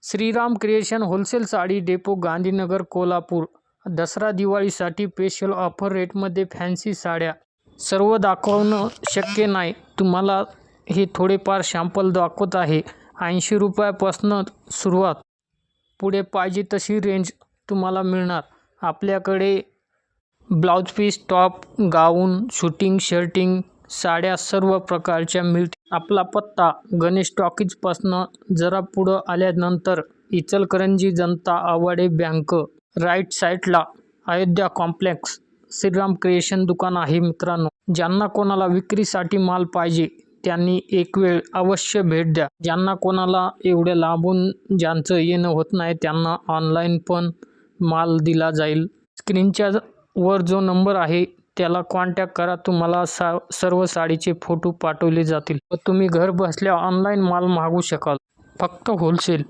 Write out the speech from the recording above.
Shriram creation wholesale sari depot Gandhinagar Kolhapur. Dussehra दिवाळीसाठी special offer रेटमध्ये fancy साड्या. सर्व दाखवणं शक्य नाही, तुम्हाला हे थोडेफार सॅम्पल दाखवत आहे. 80 रुपयापासून सुरुवात, पुढे पाहिजे तशी रेंज तुम्हाला मिळणार. आपल्याकडे ब्लाउज पीस, टॉप, गाऊन, शूटिंग, शर्टिंग, साड्या सर्व प्रकारच्या मिळतील. आपला पत्ता गणेश टॉकीजपासून जरा पुढं आल्यानंतर इचलकरंजी जनता आवाडे बँक राईट साईडला अयोध्या कॉम्प्लेक्स श्रीराम क्रिएशन दुकान आहे. मित्रांनो, ज्यांना कोणाला विक्रीसाठी माल पाहिजे त्यांनी एक वेळ अवश्य भेट द्या. ज्यांना कोणाला एवढ्या लांबून ज्यांचं येणं होत नाही त्यांना ऑनलाईन पण माल दिला जाईल. स्क्रीनच्या वर जो नंबर आहे त्याला कॉन्टॅक्ट करा. तुम्हाला सर्व साडीचे फोटो पाठवले जातील व तुम्ही घर बसल्या ऑनलाईन माल मागवू शकाल. फक्त होलसेल.